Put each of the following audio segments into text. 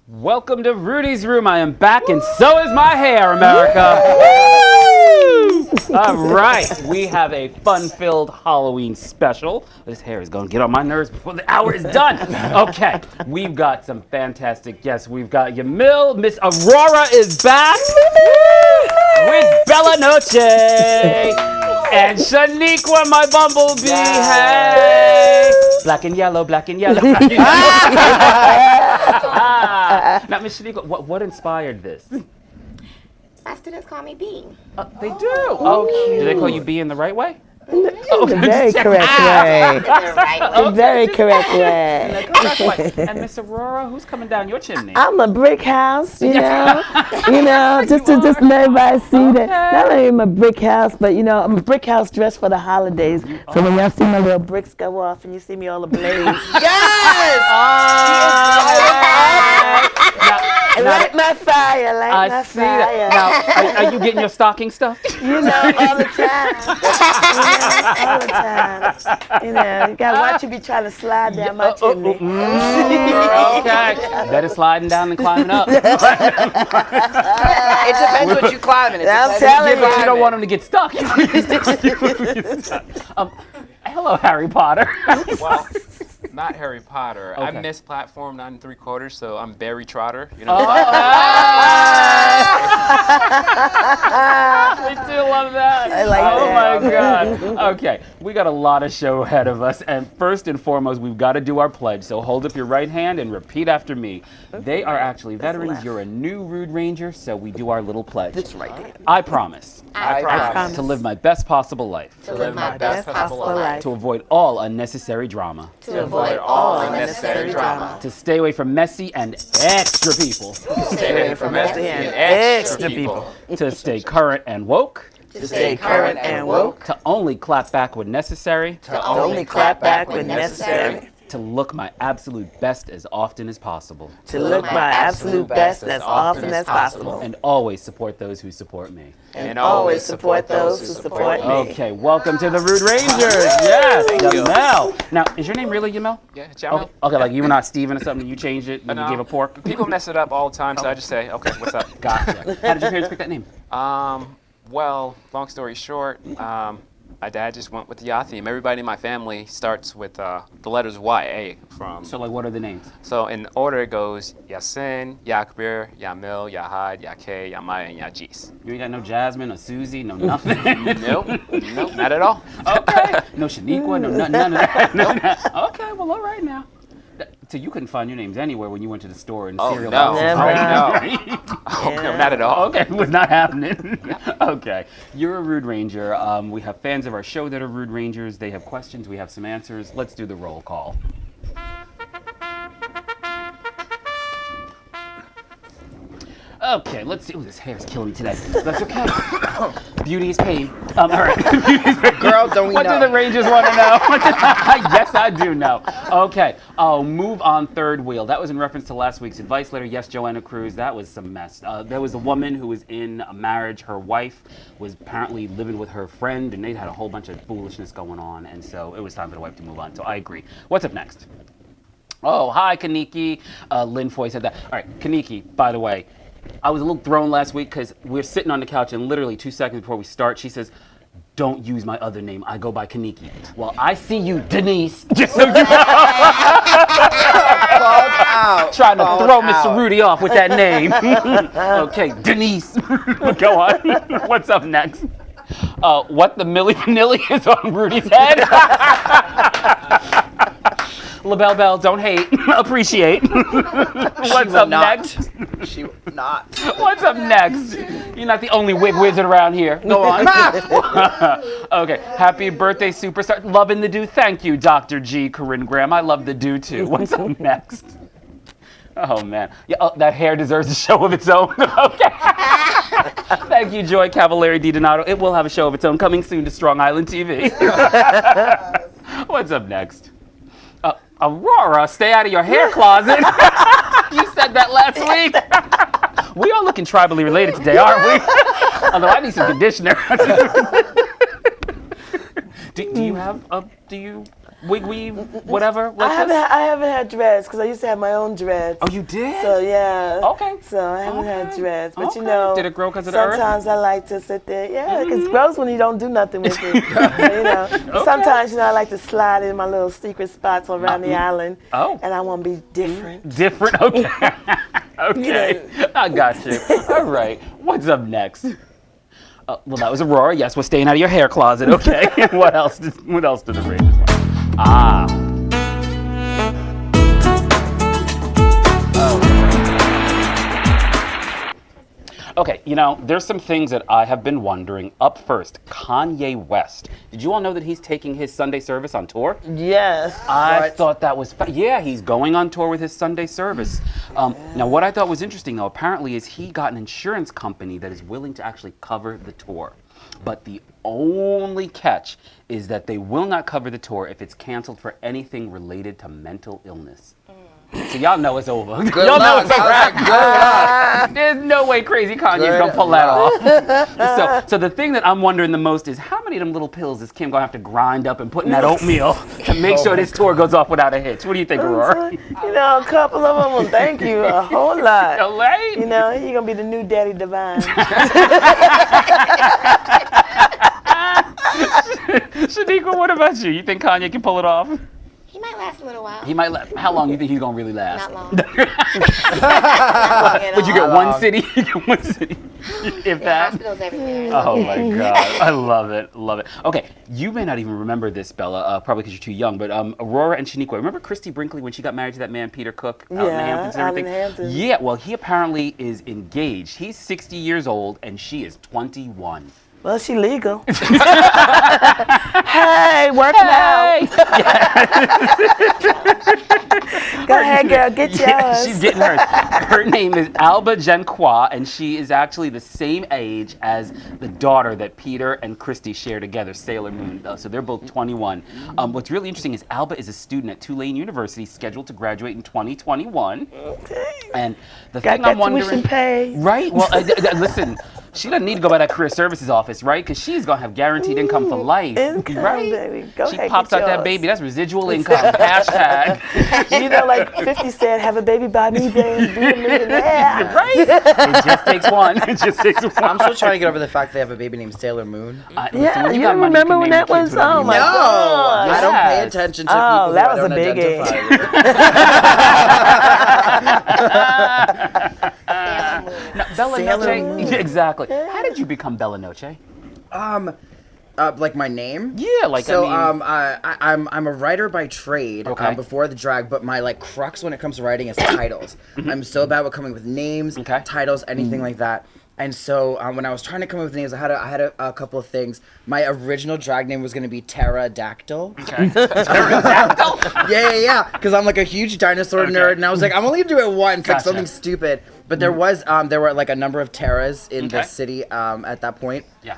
Welcome to Rudy's room. I am back, and so is my hair, America. All right, we have a fun-filled Halloween special. This hair is going to get on my nerves before the hour is done. Okay, we've got some fantastic guests. We've got Yamil. Miss Aurora is back with Bella Noche and Shaniqua, my bumblebee. Hey, black and yellow, black and yellow. Black and yellow. Now, Miss Shaniqua, what inspired this? My students call me B. They do. Oh, do they call you B in the right way? Oh, the very correct way. The very correct way. And Miss Aurora, who's coming down your chimney? I'm a brick house, you know. Just to let everybody see that. Not only am I a brick house, but I'm a brick house dressed for the holidays. So when y'all see my little bricks go off and you see me all ablaze. Yes! Light my fire, light my fire. Now, are you getting your stocking stuffed? All the time. All the time. You gotta watch you be trying to slide down my chimney. Okay. Better sliding down than climbing up. It depends what you climbing. I'm telling you. You don't want them to get stuck. Hello, Harry Potter. Well, not Harry Potter. Okay. I missed platform 9 3/4, so I'm Barry Trotter. We do love that. I like that. Oh my God. Okay, we got a lot of show ahead of us, and first and foremost, we've got to do our pledge. So hold up your right hand and repeat after me. They are actually veterans. You're a new Rude Ranger, so we do our little pledge. That's right. I promise. I promise To live my best possible life. to live my best possible life. To avoid all unnecessary drama. To avoid all unnecessary drama. To stay away from messy and extra people. Stay away from messy and extra people. To stay current and woke. To stay current and woke. To only clap back when necessary. To only clap back when necessary. To look my absolute best as often as possible. To look my absolute best as often as possible. And always support those who support me. And always support those who support me. Okay, welcome to the Rude Rangers. Yes, Yamel. Now, is your name really Yamel? Yeah, Jamel. Okay, like you were not Steven or something, you changed it and you No. gave a pork? People mess it up all the time, so I just say, okay, what's up? Gotcha. How did your parents pick that name? Well, long story short, my dad just went with the Ya theme. Everybody in my family starts with the letters YA from. So, like, what are the names? So in order it goes Yasin, Yakbir, Yamil, Yahad, Yake, Yamaya, and Yajis. You ain't got no Jasmine or Susie, no nothing? Nope, not at all. Okay. No Shaniqua, none of that. None of that. Okay, well, all right now. So you couldn't find your names anywhere when you went to the store and Oh, cereal no. boxes. No. Oh, no, not at all. Okay, it was not happening. Okay, you're a Rude Ranger. We have fans of our show that are Rude Rangers. They have questions. We have some answers. Let's do the roll call. Okay, let's see. Ooh, this hair is killing me today. That's okay. Beauty is pain. All right. Girl, don't we What know? do the Rangers want to know? Yes, I do know. Okay, I'll move on third wheel. That was in reference to last week's advice letter. Yes, Joanna Cruz, that was some mess. There was a woman who was in a marriage. Her wife was apparently living with her friend, and they had a whole bunch of foolishness going on, and so it was time for the wife to move on. So I agree. What's up next? Oh, hi, Kaniki. Lynn Foy said that. All right, Kaniki, by the way, I was a little thrown last week because we were sitting on the couch and literally 2 seconds before we start, she says, don't use my other name. I go by Kaniki. Well, I see you, Denise. Just so you know. Trying to throw Mr. Rudy off with that name. Okay, Denise. Go on. What's up next? What the Milli Vanilli is on Rudy's head? LaBelle Bell, don't hate. Appreciate. What's up next? She will not. What's up next? You're not the only wig wizard around here. Go on. Okay. Happy birthday, superstar. Loving the do. Thank you, Dr. G. Corinne Graham. I love the do too. What's up next? Oh man. Yeah, that hair deserves a show of its own. Okay. Thank you, Joy Cavallari DiDonato. It will have a show of its own coming soon to Strong Island TV. What's up next? Aurora, stay out of your hair closet. You said that last week. We are looking tribally related today, aren't we? Although I need some conditioner. do you have wig weave, whatever? Like I haven't had dreads because I used to have my own dreads. Oh, you did? So yeah. Okay. So I haven't had dreads, but Okay. you know. Did it grow because of the earth? Sometimes I like to sit there. Yeah, it grows when you don't do nothing with it. So, you know. Sometimes I like to slide in my little secret spots around the island. Oh. And I want to be different. Different? Okay. Okay. I got you. All right. What's up next? Well, that was Aurora. Yes, we're staying out of your hair closet. Okay. What else? What else did the Ravens want? Ah. Okay, you know, there's some things that I have been wondering. Up first, Kanye West. Did you all know that he's taking his Sunday service on tour? Yes. I thought that was, yeah, he's going on tour with his Sunday service. Now, what I thought was interesting, though, apparently is he got an insurance company that is willing to actually cover the tour. But the only catch is that they will not cover the tour if it's canceled for anything related to mental illness. So y'all know it's over. Y'all know it's a wrap. There's no way Crazy Kanye's gonna pull that off. So the thing that I'm wondering the most is how many of them little pills is Kim gonna have to grind up and put in that oatmeal to make sure this tour goes off without a hitch? What do you think, Aurora? You know, a couple of them will thank you a whole lot. Right? You know, you're going to be the new Daddy Divine. Shaniqua, what about you? You think Kanye can pull it off? He might last a little while. He might last. How long do you think he's gonna really last? Not long. Would you get one city? You get one city, if There are that. hospitals everywhere. Oh my God, I love it, love it. Okay, you may not even remember this, Bella, probably because you're too young, but Aurora and Shaniqua, remember Christy Brinkley when she got married to that man, Peter Cook, out in the Hamptons and out in everything? Hamptons. Yeah, well, he apparently is engaged. He's 60 years old and she is 21. Well, she legal. Hey, working out. Go ahead, girl, get yours. Yeah, she's getting hers. Her name is Alba Jenqua, and she is actually the same age as the daughter that Peter and Christy share together, Sailor Moon. So they're both 21. What's really interesting is Alba is a student at Tulane University, scheduled to graduate in 2021. Okay. And the Got thing that I'm wondering, tuition paid. right? Well, listen. She doesn't need to go by that career services office, right? Because she's going to have guaranteed income for life, Income, right? baby. Go She ahead, pops get out that yours. baby. That's residual income. Hashtag. You know, like 50 said, have a baby by me, baby. Be a millionaire. Right? It just takes one. It just takes one. I'm still trying to get over the fact they have a baby named Sailor Moon. Listen, Yeah, when you got money, remember can when name that the kids was? whatever Oh you my want. God. I don't pay Yes. attention to Oh, people that who was I a don't big identify with. No, Bella Sailor Noche. Moon. Exactly. How did you become Bella Noche? Like my name? Yeah, like So I mean, I'm a writer by trade. Okay. Before the drag, but my like crux when it comes to writing is titles. I'm so bad with coming with names, Okay. titles, anything like that. And so when I was trying to come up with names, I had a couple of things. My original drag name was gonna be Pterodactyl. okay. Yeah. Because I'm like a huge dinosaur nerd, and I was like, I'm only gonna do it once, like Gotcha. something stupid. But there were like a number of Terras in the Okay. city at that point. Yeah.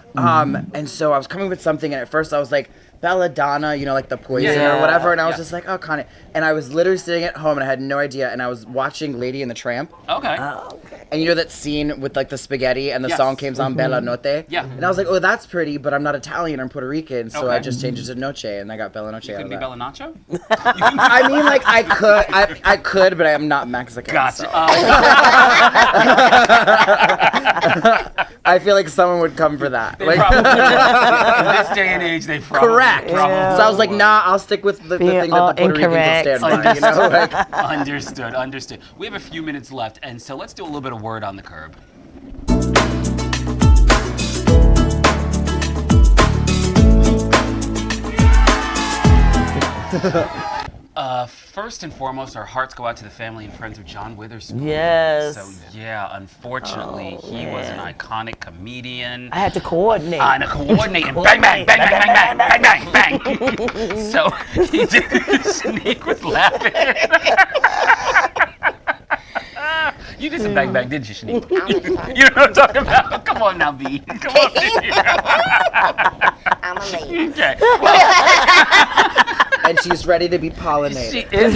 And so I was coming with something, and at first I was like, Belladonna, you know, like the poison Yeah. or whatever, and I was Yeah. just like, oh, Connie. And I was literally sitting at home, and I had no idea, and I was watching Lady and the Tramp, Okay. and you know that scene with like the spaghetti, and the Yes. song came on Bella Notte? Yeah. And I was like, oh, that's pretty, but I'm not Italian, I'm Puerto Rican, so I Okay. just changed it to Noche, and I got Bella Noche out Couldn't of be that. Bella Nacho? I mean, like, I could, but I am not Mexican. Gotcha. So. I feel like someone would come for that. They Like, probably would. In this day and age, they probably correct. probably Yeah. So I was like, nah, I'll stick with the Being thing all that the Puerto Ricans will incorrect. stand by. You know, like, Understood. We have a few minutes left, and so let's do a little bit of word on the curb. First and foremost, our hearts go out to the family and friends of John Witherspoon. Yes. So yeah, unfortunately, he was an iconic comedian. I had to coordinate. On a coordinate and bang, bang, bang, bang, bang, bang, bang, bang. So he did. Shanique was laughing. You did some bang bang, didn't you, Shanique? You know what I'm talking about? Come on now, B. Come on, B. I'm a lady. Okay. And she's ready to be pollinated. She is.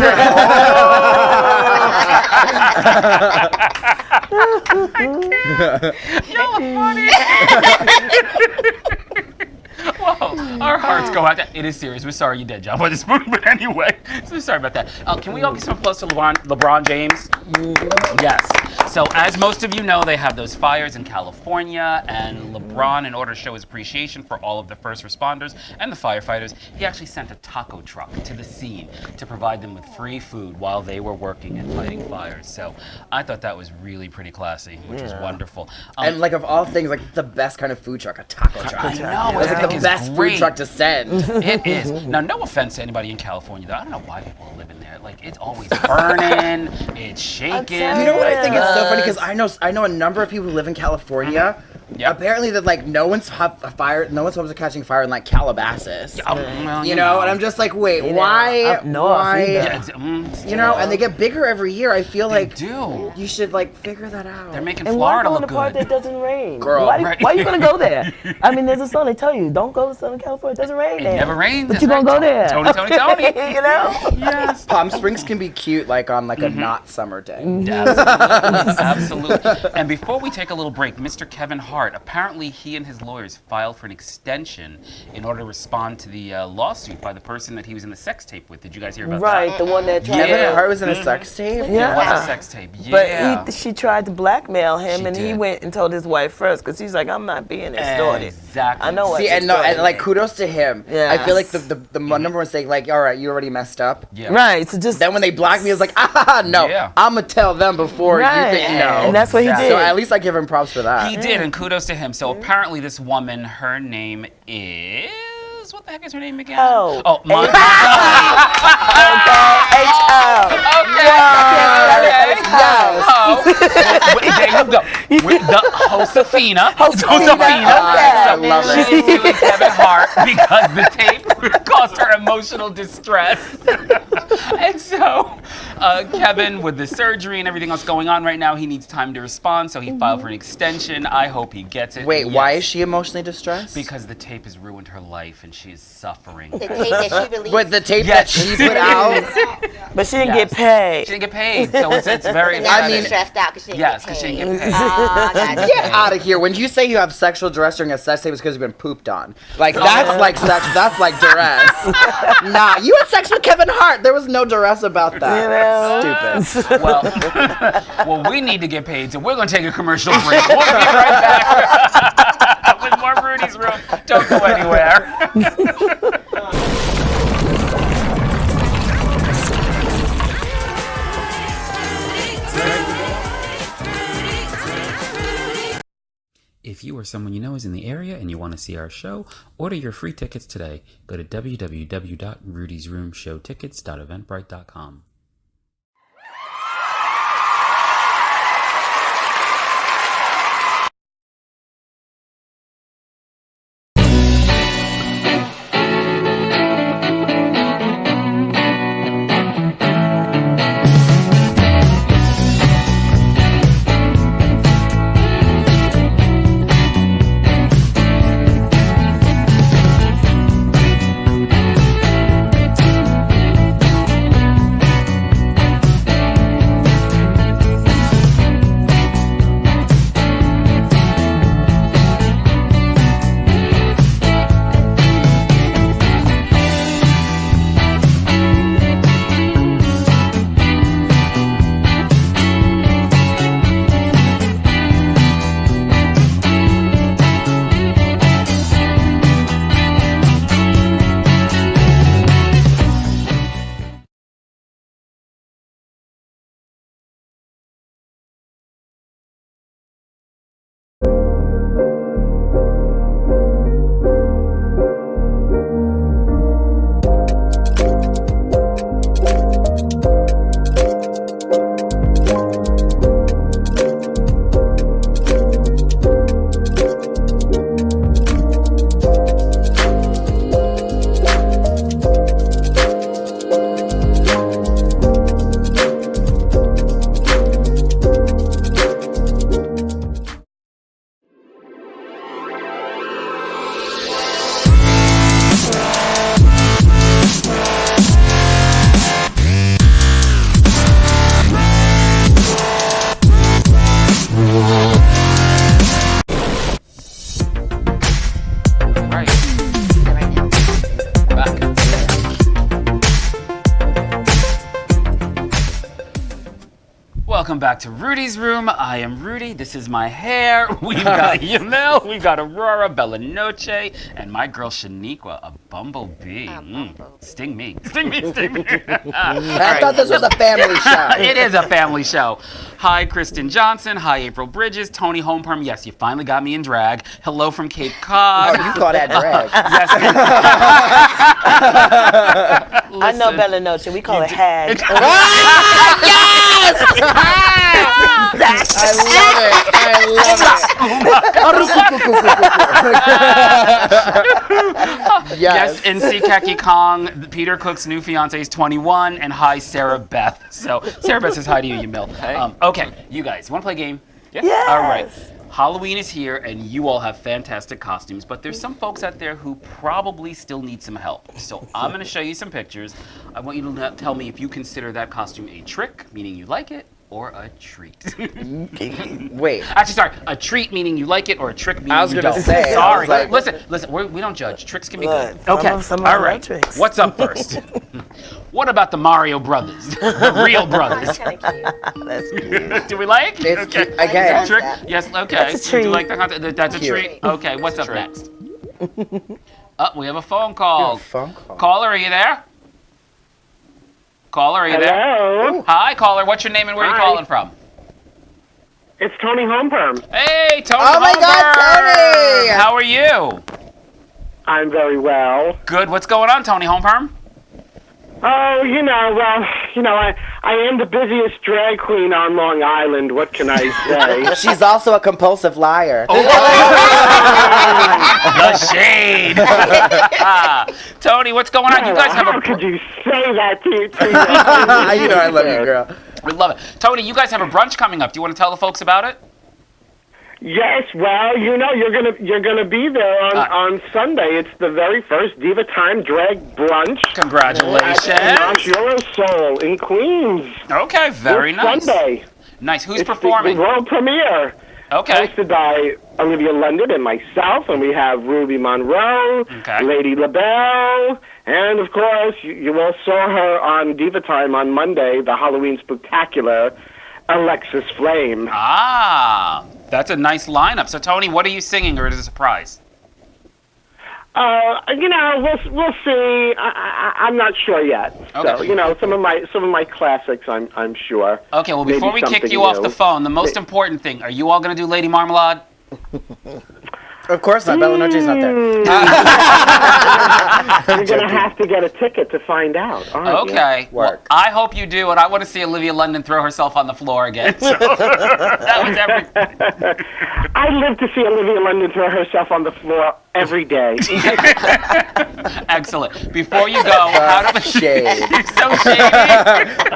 Y'all are funny. Whoa, our hearts go out. It is serious. We're sorry you did, John Witherspoon. But anyway, so sorry about that. Can we all give some applause to LeBron James? Yes. So as most of you know, they have those fires in California, and LeBron, in order to show his appreciation for all of the first responders and the firefighters, he actually sent a taco truck to the scene to provide them with free food while they were working and fighting fires. So I thought that was really pretty classy, which was wonderful. And like of all things, like the best kind of food truck, a taco truck. I know, It's I like think the it's best great. food truck to send. It is. Now, no offense to anybody in California, though. I don't know why people live in there. Like, it's always burning, it's shaking. You know what I think is so funny? Because I know a number of people who live in California. Yep. Apparently that like no one's homes are catching fire in like Calabasas. Well, You know, and I'm just like, wait, know, why? up north Why? either. Yeah, You know, and they get bigger every year. I feel They like do. you should like figure that out. They're making And why Florida go in look the part good. that doesn't rain? Girl, why, right. why are you gonna go there? I mean, there's a song they tell you, don't go to Southern California. It doesn't rain It there. never rains. But that's you gonna right. go there? Tony. You know? Yes. Palm Springs can be cute like on like a not summer day. Absolutely. And before we take a little break, Mr. Kevin Hart, apparently he and his lawyers filed for an extension in order to respond to the lawsuit by the person that he was in the sex tape with. Did you guys hear about Right, the one that tried Yeah. Kevin to. Hart was in a sex tape. that? Yeah. It was a sex tape. Yeah. But she tried to blackmail him, She and he did. went and told his wife first, because he's like, I'm not being extorted. Exactly. I know what See, and like kudos to him. Yes. I feel like the number one mistake, like, all right, you already messed up. Yeah. Right, so just Then when they blocked me, I was like, no, Yeah. I'm gonna tell them before right, you think no. and that's what he Exactly. did. So at least I give him props for that. He did, and kudos to him. So apparently this woman, her name is... What the heck is her name again? Oh. Oh, Monica. There you go. With the Josefina. Josefina, okay. I love it. She's suing Kevin Hart because the tape caused her emotional distress. And so, Kevin, with the surgery and everything else going on right now, he needs time to respond, so he filed for an extension. I hope he gets it. Wait, Yes. why is she emotionally distressed? Because the tape has ruined her life and she is suffering. The tape that she released. With the tape Yes. that she put out. But she didn't Yes. get paid. She didn't get paid, so it's very Now upsetting. she's stressed out because she didn't Yes, get because she paid. didn't get paid. Oh, gotcha. Get out of here. When you say you have sexual duress during a sex tape, it's because you've been pooped on. Like, that's like sex, that's like duress. Nah, you had sex with Kevin Hart. There was no duress about that. You know? Stupid. Well, we need to get paid, so we're going to take a commercial break. We'll be right back with more Rudy's Room. Don't go anywhere. If you or someone you know is in the area and you want to see our show, order your free tickets today. Go to www.rudysroomshowtickets.eventbrite.com. back to Rudy's room. I am Rudy. This is my hair. We've got Yamil. We've got Aurora, Bella Noche, and my girl Shaniqua, a bumblebee. Sting me. Sting me. Sting me. I thought this was a family show. It is a family show. Hi, Kristen Johnson. Hi, April Bridges. Tony Homeperm. Yes, you finally got me in drag. Hello from Cape Cod. Oh, you call that drag. Yes. I know Bella Noche. We call it hag. Yes! I love it. Yes, NC Khaki Kong. Peter Cook's new fiance is 21, and hi, Sarah Beth. So Sarah Beth says hi to you, Yamil. Hey. Okay, you guys, want to play a game? Yeah. Yes. All right. Halloween is here, and you all have fantastic costumes, but there's some folks out there who probably still need some help. So I'm going to show you some pictures. I want you to tell me if you consider that costume a trick, meaning you like it, or a treat. Wait. Actually, sorry, a treat meaning you like it, or a trick meaning I was you gonna don't. say, I Sorry. was like- Listen, we don't judge. Tricks can be Look, good. some Okay, of- some of all them are right. tricks. What's up first? What about the Mario Brothers? The real brothers. That's kind of cute. That's cute. Do we like? It's okay. cute. Again. Trick? Yes, okay. That's a Do you treat. like the content? That's a Cute. treat? Okay, what's up treat. next? We have a phone call. Phone call. Caller, are you there? Caller, are you there? Hello, Hi, caller. What's your name and where are you Hi. calling from? it's Tony Homeperm. Hey, Tony. Oh my God, Homeperm! Tony! How are you? I'm very well. Good. What's going on, Tony Homeperm? Oh, I am the busiest drag queen on Long Island. What can I say? She's also a compulsive liar. The shade. Tony, what's going on? You guys have How a. could you say that to You know I love you, girl. We love it. Tony, you guys have a brunch coming up. Do you want to tell the folks about it? Yes, well, you're gonna be there on Sunday. It's the very first Diva Time Drag Brunch. Congratulations. At Your Soul in Queens. Okay, very This nice. Sunday. Nice. Who's It's performing? the world premiere. Okay. Hosted by Olivia London and myself, and we have Ruby Monroe, Okay. Lady LaBelle, and of course, you all saw her on Diva Time on Monday, the Halloween Spectacular, Alexis Flame. Ah, that's a nice lineup. So, Tony, what are you singing, or is it a surprise? We'll see. I'm not sure yet. Okay. So, some of my classics, I'm sure. Okay, well, Maybe before we kick something you off new. the phone, the most important thing, are you all going to do Lady Marmalade? Of course not. Bella Noche's not there. You're gonna have to get a ticket to find out. Aren't you? Okay. Well, Work. I hope you do, and I want to see Olivia London throw herself on the floor again. So, that was everything. I live to see Olivia London throw herself on the floor every day. Excellent. Before you go, how do Shade. You're so shady.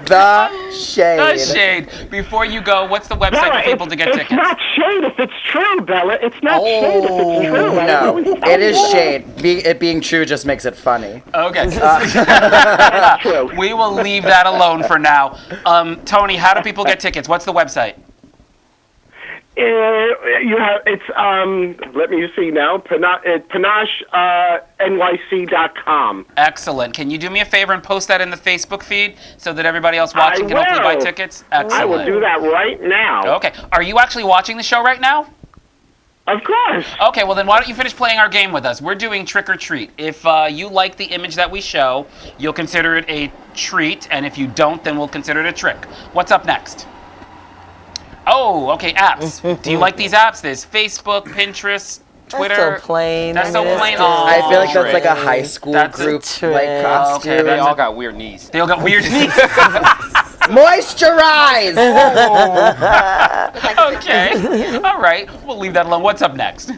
The shade. The shade. Before you go, what's the website Bella, for people to get it's tickets? not shade if it's true, Bella. It's not shade if it's true. I No, always tell it is you that. shade. It being true just makes it funny. Okay. That's true. We will leave that alone for now. Tony, how do people get tickets? What's the website? It's let me see now. PanacheNYC.com. Excellent. Can you do me a favor and post that in the Facebook feed so that everybody else watching I can hopefully buy will. tickets? Excellent. I will do that right now. Okay. Are you actually watching the show right now? Of course. Okay, well then why don't you finish playing our game with us? We're doing trick or treat. If you like the image that we show, you'll consider it a treat, and if you don't, then we'll consider it a trick. What's up next? Oh, okay, apps. Do you like these apps? There's Facebook, Pinterest, Twitter. That's so plain. That's I so mean, plain. it's just- Oh, I feel like that's trick. like a high school That's a group trick. like costume. Okay, They that's all got weird knees. They all got weird knees. Moisturize. Okay. All right. We'll leave that alone. What's up next?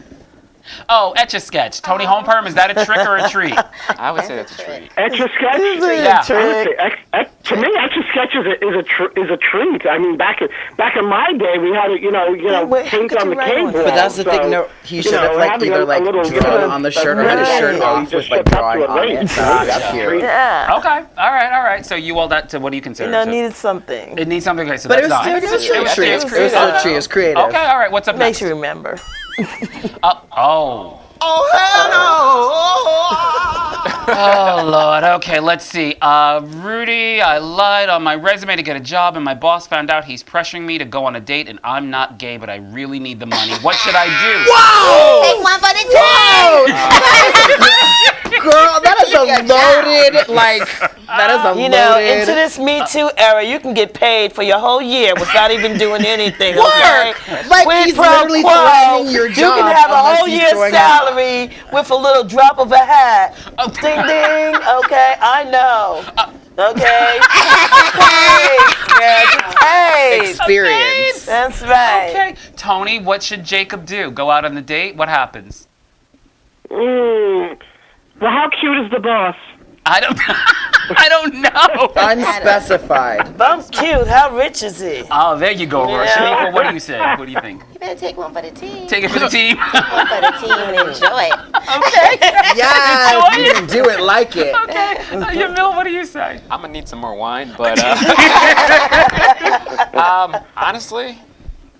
Oh, Etch-a-Sketch. Tony Homeperm, is that a trick or a treat? I would say that's a treat. Etch-a-Sketch? Yeah. I would say, to me, Etch-a-Sketch is a treat. I mean, back in my day, we had wait, how paint could on you the write on cave. that? But that's the so, thing. No, he should have having either a little, drawn on the shirt or had his shirt right, off just with like step up drawing to it, on right? it. That's cute. Yeah. Okay. All right. So you all that. So what do you consider? You know, So needed something. it needs something. Okay, so But it that's was not. still a treat. It was It was still a treat. It was creative. Okay. All right. What's up Makes next? you remember. Oh. Oh hell no! Oh, Lord. Okay, let's see. Rudy, I lied on my resume to get a job, and my boss found out he's pressuring me to go on a date, and I'm not gay, but I really need the money. What should I do? Take one for the team. Girl, that is a loaded, like, that is a You know, loaded. into this Me Too era, you can get paid for your whole year without even doing anything. Okay? Like, Quid he's pro literally quo. threatening your You job can have a unless whole he's year's going salary with a little drop of a hat. Ding ding. Okay, I know. Okay. Get paid. Experience. That's right. Okay. Tony, what should Jacob do? Go out on the date? What happens? Well, how cute is the boss? I don't know. Unspecified. I'm cute. How rich is he? Oh, there you go, Roy. Yeah. Shaniqua, what do you say? What do you think? You better take one for the team. Take it for the team. One for the team and enjoy it. Okay. Yes, you can do it like it. Okay. Yamil, what do you say? I'm gonna need some more wine, but honestly,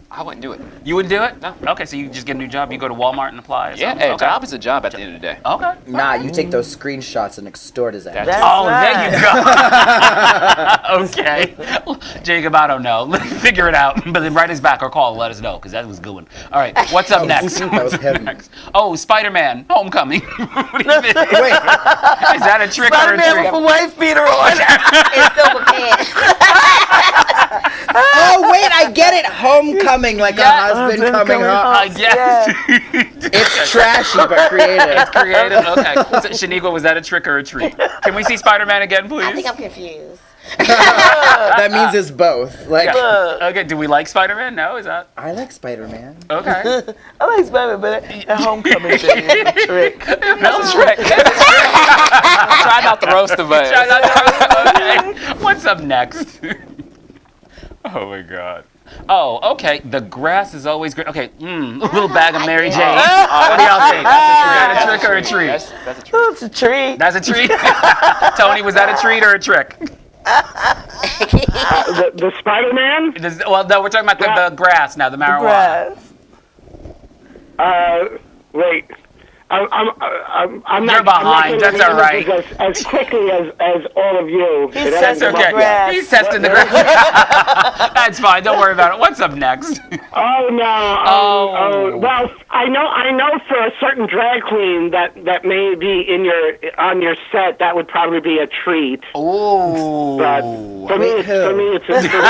I wouldn't do it. You wouldn't do it? No. Okay, so you just get a new job, you go to Walmart and apply? Or Yeah, something? a Okay. job is a job at the end of the day. Okay. Nah, you take those screenshots and extort his ass. That's- Oh, right. there you go. Okay. Jacob, I don't know. Figure it out. But then write us back or call and let us know, because that was a good one. All right, what's up next? That was heavy. Next. Oh, Spider-Man, Homecoming. What do you think? Wait, Is that a trick or a Spider-Man treat? with a wife beater on. It's still prepared. oh wait, I get it. Homecoming, like a husband coming home. I guess. It's trashy but creative. It's creative. Okay. So, Shaniqua, was that a trick or a treat? Can we see Spider-Man again, please? I think I'm confused. That means it's both. Like, Yeah. Okay. Do we like Spider-Man? No. Is that I like Spider-Man. okay? I like Spider-Man, but that homecoming thing is a trick. That's a trick. Try not to roast him, but Okay. What's up next? Oh my God. Oh, okay. The grass is always great. Okay. A little bag of Mary Jane. What do y'all think? Is that a trick or a treat? That's a trick. Oh, it's a treat. That's a treat. Tony, was that a treat or a trick? The Spider-Man? Well, no, we're talking about the grass now, the marijuana. Grass. Wait. I'm not. You're behind. I'm not That's all right. as quickly as all of you. He It says hasn't That's come okay. up yet. He's testing the grass. That's fine. Don't worry about it. What's up next? Oh no! Oh. Well, I know for a certain drag queen that may be on your set. That would probably be a treat. Ooh. But for me, it's a trick.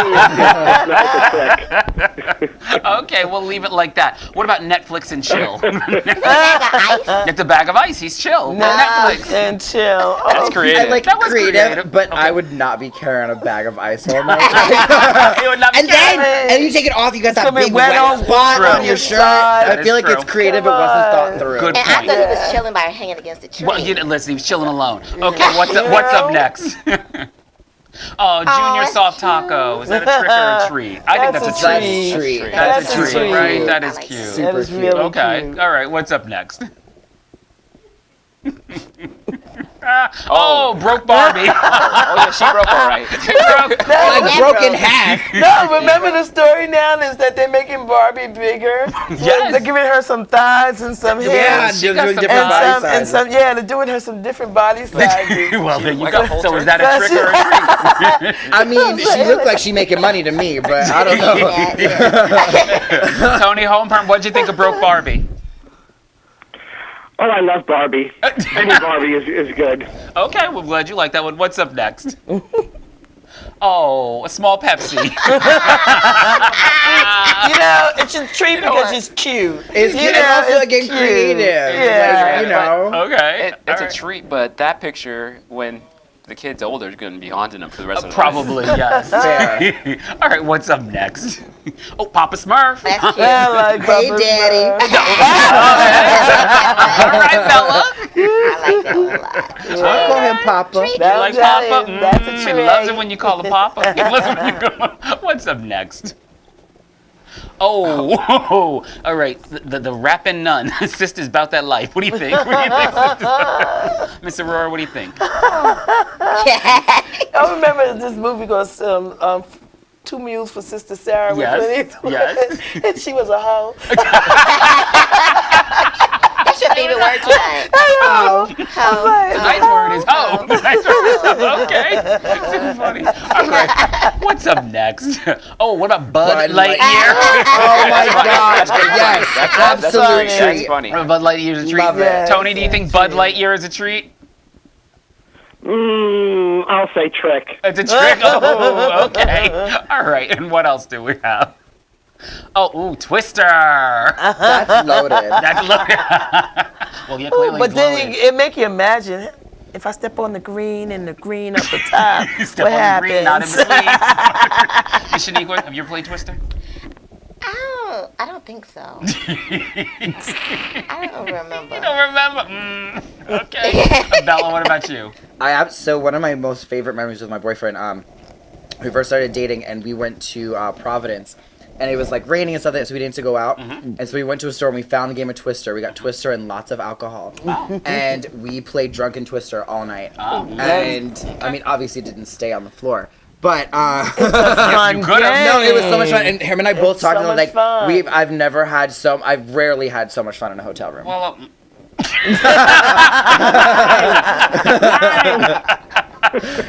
Okay, we'll leave it like that. What about Netflix and chill? Ice? It's a bag of ice. He's chill. Netflix Netflix. and chill. That's I creative. like That was creative. but Okay. I would not be carrying a bag of ice all night. You would not be And then, kidding. and you take it off, you got that gonna be big wet wet on spot True. on your shirt. That I feel is like it's true. creative, it wasn't thought through. Good And I point. thought he was chilling by hanging against the tree. Well, you didn't listen. He was chilling alone. Okay, what's up next? Oh, Junior that's Soft Taco. Is that a trick or a treat? I think that's a That's treat. a treat. That's a That's a treat, treat. right? That is I like cute. that. Super That is cute. really Okay, cute. all right. What's up next? Oh, broke Barbie. Oh yeah, she broke all right. Like broken half. No, remember the story now is that they're making Barbie bigger. Yes. They're giving her some thighs and some hips. Yeah, She they're got doing some different body and sizes. some, they're doing her some different body sizes. Well, there you Like go. a whole So is turkey? that a trick or a treat? I mean, she looked like she making money to me, but I don't know. Yeah. Tony Holmperm, what'd you think of Broke Barbie? Oh, I love Barbie. Any Barbie is good. Okay, well, glad you like that one. What's up next? Oh, a small Pepsi. It's a treat because it's cute. It's, You it's know, also it's again cute. creative. Yeah. Like, you know. Okay. It's all a right. treat, but that picture when the kid's older is going to be haunting him for the rest of the Probably, yes. Fair. All right, what's up next? Oh, Papa Smurf. That's cute. I like Hey, Papa Daddy. All right, Bella. I like that one a lot. I'll call him Papa. You That's like it. Papa? That's a He treat. loves it when you call him Papa. He loves it when you call him. What's up next? Oh, all right. The rapping nun. Sisters about that life. What do you think? What do you think, sisters? Miss Aurora, what do you think? I remember this movie called Two Mules for Sister Sarah with Yes, Clint Eastwood. yes. And she was a hoe. That's your favorite word tonight. Oh. Tonight's word is ho. Okay. Too funny. All right. What's up next? Oh, what about Bud Lightyear? Oh my God. Yes, absolute That's treat. funny. Bud Lightyear is a treat. Love it. Tony, do you think Bud Lightyear is a treat? I'll say trick. It's a trick. Oh, okay. All right. And what else do we have? Oh, Twister. That's loaded. That's loaded. Well, yeah, clearly But it's then loaded. it make you imagine if I step on the green and the green up the top, You step what on the happens? green, not in between. Hey, Shaniqua, have you ever played Twister? I don't think so. I don't remember. You don't remember? Okay. Bella, what about you? So one of my most favorite memories with my boyfriend, we first started dating and we went to Providence. And it was like raining and stuff, so we didn't get to go out. And so we went to a store and we found the game of Twister. We got Twister and lots of alcohol. And we played Drunken Twister all night. And I mean, obviously it didn't stay on the floor. But Fun You could have. no, it was so much fun. And him and I both talked so about much like fun. I've rarely had so much fun in a hotel room. Well,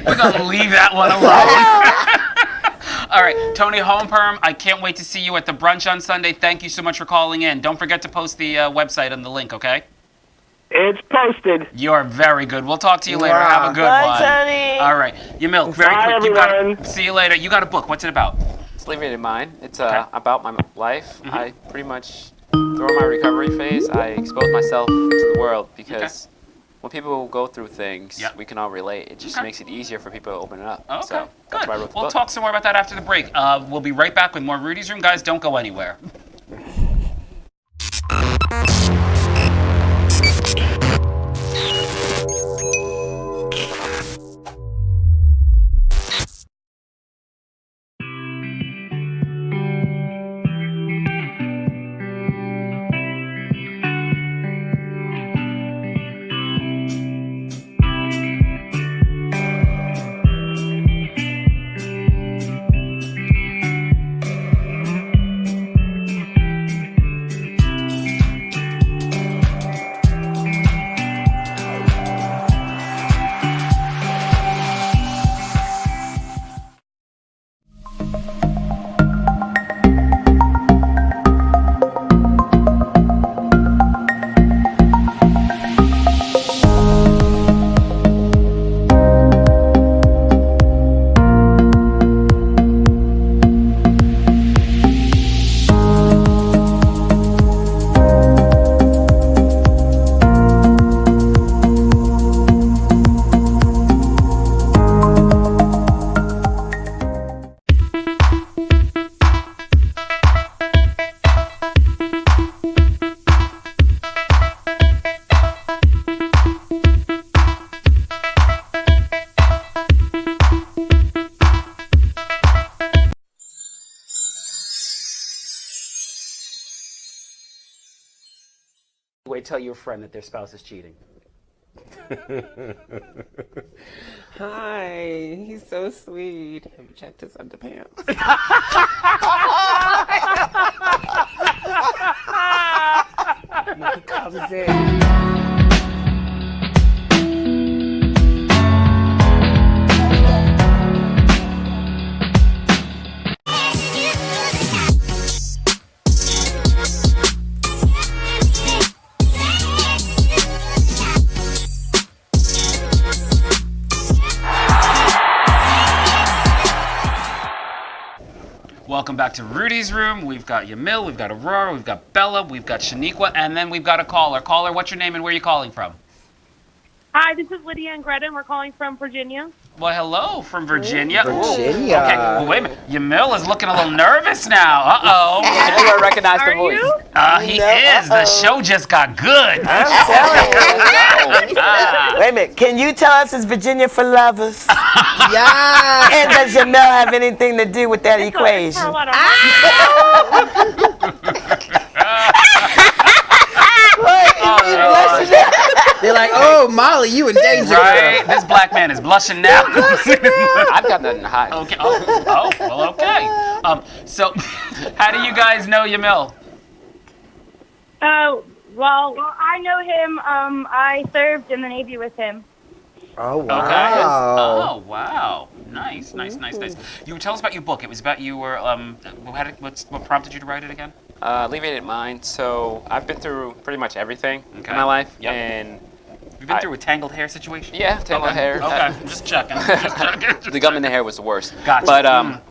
we're going to leave that one alone. All right, Tony Homeperm, I can't wait to see you at the brunch on Sunday. Thank you so much for calling in. Don't forget to post the website and the link, okay? It's posted. You're very good. We'll talk to you later. Wow. Have a good Bye, one. Tony. All right, Yamil, very Bye, quick. everyone. See you later. You got a book. What's it about? Just leave it in mind. It's Okay. about my life. I pretty much, through my recovery phase, I exposed myself to the world because when people go through things, Yeah. we can all relate. It just Okay. makes it easier for people to open it up. Okay, So good. that's why I wrote the We'll book. talk some more about that after the break. We'll be right back with more Rudy's Room. Guys, don't go anywhere. Wait, tell your friend that their spouse is cheating. Hi, he's so sweet. Have you checked his underpants? When he comes in. Welcome back to Rudy's Room. We've got Yamil, we've got Aurora, we've got Bella, we've got Shaniqua, and then we've got a caller. Caller, what's your name and where are you calling from? Hi, this is Lydia and Greta, and we're calling from Virginia. Well, hello from Virginia. Ooh. Virginia. Okay, well, wait a minute. Yamil is looking a little nervous now. Uh-oh. I recognize the Are voice. you? He is. The show just got good. I'm telling you. Wait a minute. Can you tell us it's Virginia for lovers? Yes. And does your mail have anything to do with that It's for equation? a lot of They're like, oh, Molly, you in danger. Right? This black man is blushing now. I've got nothing to hide. Okay. Oh, well, okay. So, how do you guys know Yamil? Well, I know him. I served in the Navy with him. Oh Okay. wow. Oh wow. Nice. You tell us about your book. It was about you were what prompted you to write it again? Alleviated mind. So I've been through pretty much everything Okay. in my life, Yep. and You've been through a tangled hair situation? yeah, tangled hair. Okay, just checking. The gum in the hair was the worst. Gotcha. But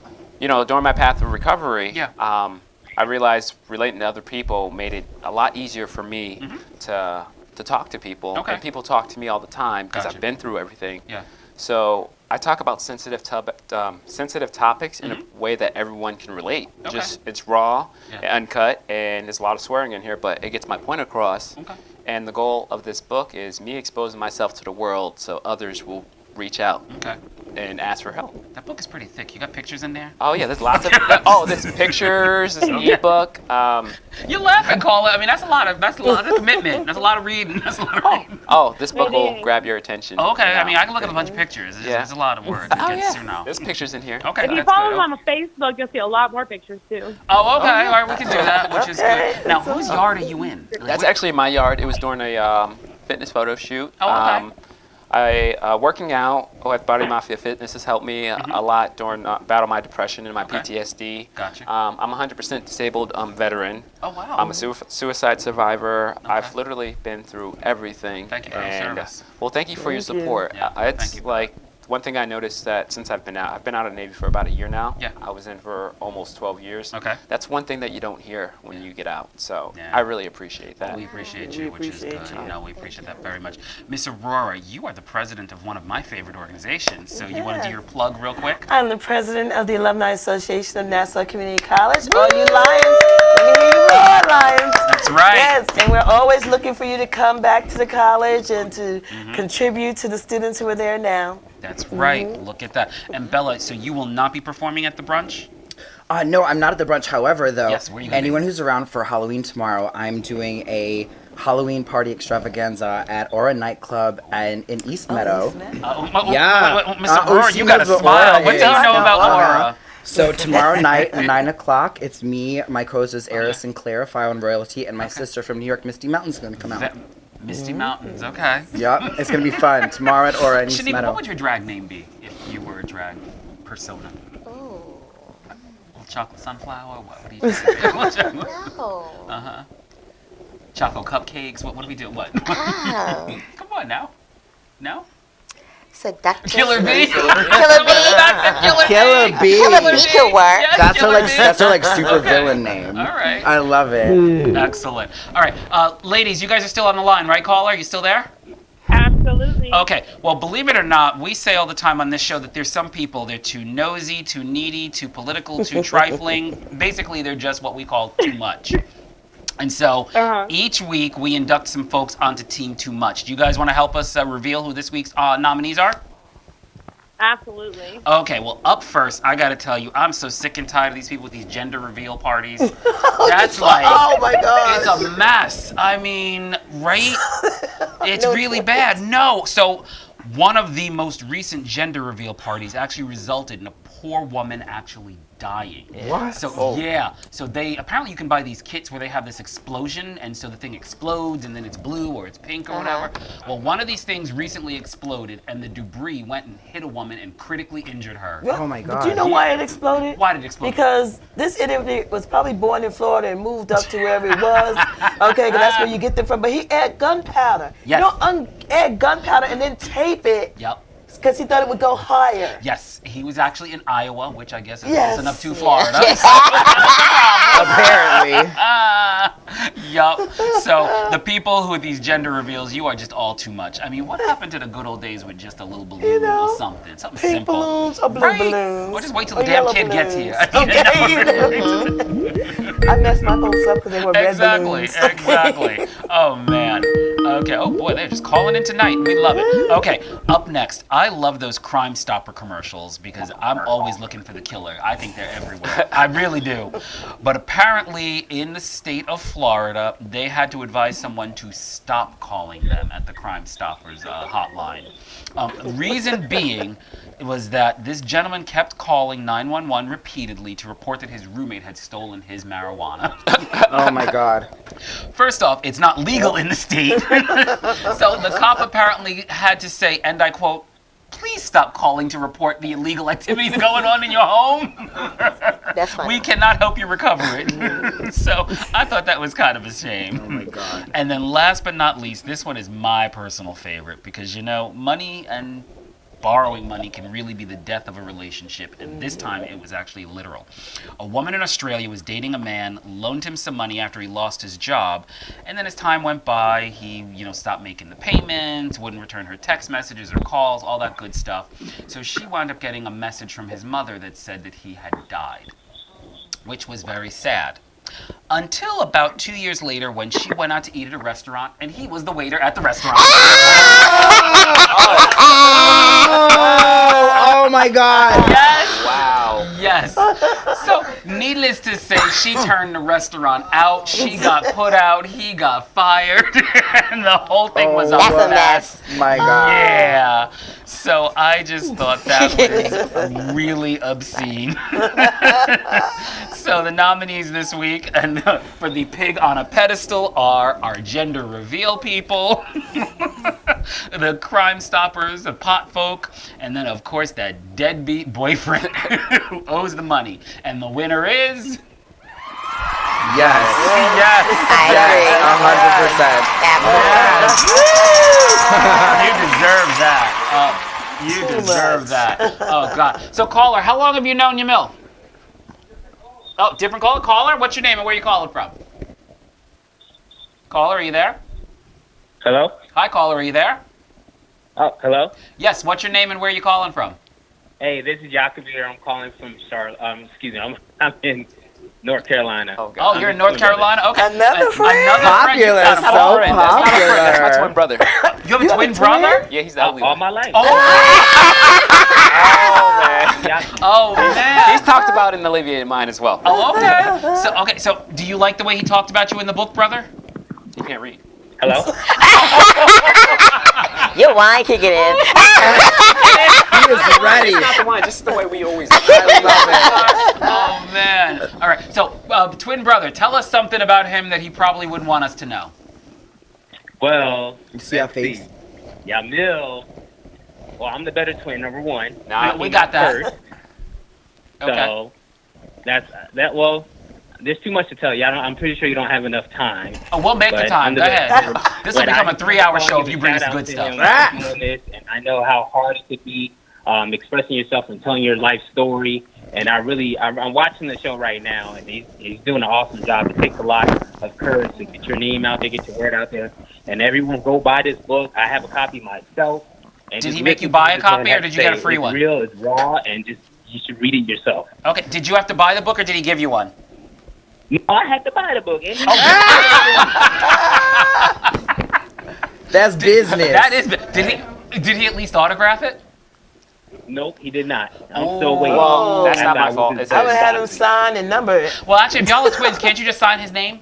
you know, during my path of recovery, Yeah. I realized relating to other people made it a lot easier for me to talk to people, Okay. and people talk to me all the time because Gotcha. I've been through everything. Yeah. So I talk about sensitive topics in a way that everyone can relate. Okay. Just it's raw, Yeah. uncut, and there's a lot of swearing in here, but it gets my point across. Okay. And the goal of this book is me exposing myself to the world so others will reach out Okay. and ask for help. That book is pretty thick. You got pictures in there? Oh yeah, there's lots of there's pictures, there's an ebook. You laugh and call it. I mean, that's a lot of commitment. That's a lot of reading. That's a lot of reading. Oh, this book will is. grab your attention. Okay, you know. I mean, I can look at a bunch of pictures. It's a lot of words. It gets, you know. There's pictures in here. Okay, If you that's follow good. him on Facebook, you'll see a lot more pictures too. Oh, okay. All right, we can do that, which is good. Now, whose yard are you in? That's actually my yard. It was during a fitness photo shoot. Oh, okay. Working out with Body Mafia Fitness has helped me a lot during battle my depression and my Okay. PTSD. Gotcha. I'm a 100% disabled veteran. Oh, wow. I'm a suicide survivor. I've literally been through everything. Thank you for your service. Well, thank you for your support. Yeah, It's thank you. like one thing I noticed that since I've been out of the Navy for about a year now. Yeah. I was in for almost 12 years. Okay. That's one thing that you don't hear when you get out. So Yeah. I really appreciate that. We appreciate you, We which is appreciate good. you. No, we appreciate that very much. Miss Aurora, you are the president of one of my favorite organizations, so you want to do your plug real quick? I'm the president of the Alumni Association of Nassau Community College. All you Lions, let me hear you roar, Lions. That's right. Yes, and we're always looking for you to come back to the college and to contribute to the students who are there now. That's right. Look at that. And Bella, so you will not be performing at the brunch? No, I'm not at the brunch. However, though, Yes, where you gonna anyone be? who's around for Halloween tomorrow, I'm doing a Halloween party extravaganza at Aura Nightclub in East Meadow. Yeah. Miss Aurora, she you got a knows what smile. Aura What do you is. know about Uh-huh. Aura? So tomorrow night, 9 o'clock, it's me, my co-hostess Eris and Claire, File and Royalty, and my sister from New York, Misty Mountain's going to come out. Misty Mountains, okay. Yep, it's going to be fun. Tomorrow at Aura in East Shanique, Meadow. what would your drag name be if you were a drag persona? Ooh. Little chocolate sunflower? What do you think? No. Uh-huh. Choco cupcakes? What do we do? What? Oh. Come on now. No? Seductive. Killer bee? Killer bee. Killer Bee. Killer bee could work. Yes, That's her Killer like Bee. that's her like super Okay. villain name. All right. I love it. Excellent. All right. Ladies, you guys are still on the line, right, caller? You still there? Absolutely. Okay. Well, believe it or not, we say all the time on this show that there's some people, they're too nosy, too needy, too political, too trifling. Basically, they're just what we call too much. And so each week we induct some folks onto Team Too Much. Do you guys want to help us reveal who this week's nominees are? Absolutely. Okay, well, up first, I got to tell you, I'm so sick and tired of these people with these gender reveal parties. That's like, Oh my god. it's a mess. I mean, right? It's really bad. No. So, one of the most recent gender reveal parties actually resulted in a poor woman actually dying. What? So yeah, so they apparently you can buy these kits where they have this explosion, and so the thing explodes, and then it's blue or it's pink or whatever. Well, one of these things recently exploded, and the debris went and hit a woman and critically injured her. Oh my But do you god. know why it exploded? Why did it explode? Because this idiot was probably born in Florida and moved up to wherever it was. Okay, 'cause that's where you get them from. But he add gunpowder. Yes. You don't add gunpowder and then tape it Yep. because he thought it would go higher. Yes, he was actually in Iowa, which I guess is Yes. close enough to Florida. Apparently. Yup. So the people who these gender reveals, you are just all too much. I mean, what happened to the good old days with just a little balloon or something Pink simple? balloons or blue Right? balloons. Or just wait till the or damn yellow kid gets balloons. here. Okay. I messed my folks up because they were red Exactly, balloons. exactly. Oh man. Okay. Oh boy, they're just calling in tonight. We love it. Okay. Up next, I love those Crime Stopper commercials because I'm always looking for the killer. I think they're everywhere. I really do. But apparently, in the state of Florida, they had to advise someone to stop calling them at the Crime Stoppers hotline. Reason being was that this gentleman kept calling 911 repeatedly to report that his roommate had stolen his marijuana. Oh my God. First off, it's not legal in the state. So the cop apparently had to say, and I quote, "Please stop calling to report the illegal activity going on in your home. That's funny. We cannot help you recover it." So I thought that was kind of a shame. Oh my God. And then last but not least, this one is my personal favorite because, you know, money and borrowing money can really be the death of a relationship, and this time it was actually literal. A woman in Australia was dating a man, loaned him some money after he lost his job, and then as time went by, he, stopped making the payments, wouldn't return her text messages or calls, all that good stuff. So she wound up getting a message from his mother that said that he had died, which was very sad. Until about 2 years later when she went out to eat at a restaurant and he was the waiter at the restaurant. Oh my God. Yes. Wow. Yes. So, needless to say, she turned the restaurant out. She got put out. He got fired. And the whole thing was a That's a mess. My God. Yeah. So I just thought that was really obscene. So the nominees this week and for the pig on a pedestal are our gender reveal people, the Crime Stoppers, the pot folk, and then of course that deadbeat boyfriend who owes the money. And the winner is... Yes. Yes. I agree. 100%. You deserve that. You deserve that. Oh, God. So, caller, how long have you known Yamil? Oh, different caller? Caller, what's your name and where are you calling from? Caller, are you there? Hello? Hi, caller, are you there? Oh, hello? Yes, what's your name and where are you calling from? Hey, this is Jacob here. I'm calling from Charlotte. Excuse me, I'm in North Carolina. Oh, God. Oh, you're in North Carolina? Okay. Another friend? Another friend. You Popular, got him. so All right. That's not a friend. That's my popular. twin brother. You have a twin brother? Yeah, he's the ugly All one. my life. Oh, Oh, man. Yeah. oh, man. He's talked about in Olivia and mine as well. Oh, okay. So, do you like the way he talked about you in the book, brother? He can't read. Hello? Your wine kick it in. He is ready. It's not the wine, just the way we always I love it. Oh, man. All right. So, twin brother, tell us something about him that he probably wouldn't want us to know. Well, You see our face? Yamil. Well, I'm the better twin, number one. Nah, We got that. First, Okay. so that. Well, there's too much to tell you. I'm pretty sure you don't have enough time. Oh, we'll make the But time. I'm Go the ahead. best. This will But become I a 3-hour show if give you a bring us shout out good to stuff. him for doing this, and I know how hard it could be expressing yourself and telling your life story. And I'm watching the show right now, and he's doing an awesome job. It takes a lot of courage to get your name out there, get your word out there. And everyone go buy this book. I have a copy myself. And Did just he make you listen buy to a this man copy, or have did to you get a say free it's one? real, it's raw, and just you should read it yourself. Okay. Did you have to buy the book, or did he give you one? No, I had to buy the book. And That's business. That is. Did he at least autograph it? Nope, he did not. I'm still waiting. Well, that's not After my I fault. was It's I would his. have him sign and number it. Well, actually, if y'all are twins, can't you just sign his name?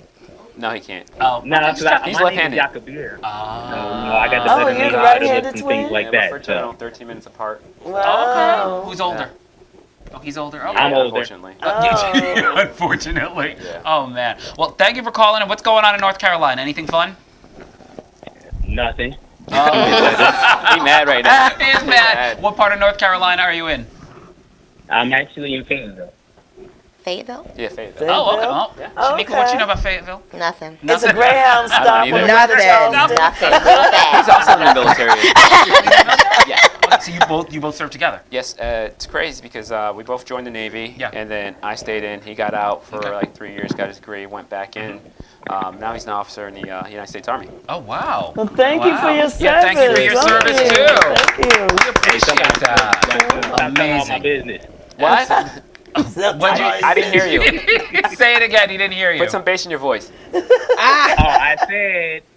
No, he can't. Oh. No, okay, because just checking. He's my name is left-handed. Yakabir. Ah. No, I got the Oh, better you're name the out of right-handed lips and things twin? like Yeah, that. we're So. 13 minutes apart. Wow. Okay. Who's older? Oh, he's older. Okay. I'm older. Unfortunately. Oh. Unfortunately. Yeah. Oh man. Well, thank you for calling. And what's going on in North Carolina? Anything fun? Nothing. He mad right now. He's mad. What part of North Carolina are you in? I'm actually in Fayetteville. Fayetteville? Yeah, Fayetteville. Oh, okay. Oh, Okay. Shanika, what you know about Fayetteville? Nothing. It's a Greyhound I don't stop. either. with a Nothing. Richard Nothing. Real He's fast. also in the military. Yeah. Okay, so you both serve together. Yes, it's crazy because we both joined the Navy, Yeah. and then I stayed in. He got out for Okay. like 3 years, got his degree, went back in. Now he's an officer in the United States Army. Oh wow. Well, thank you for your service. Yeah, thank you for your Thank service you. too. Thank you. We appreciate that. Stop telling all my Amazing. business. What? What'd you? I didn't hear you. Say it again. He didn't hear you. Put some bass in your voice. Oh, I said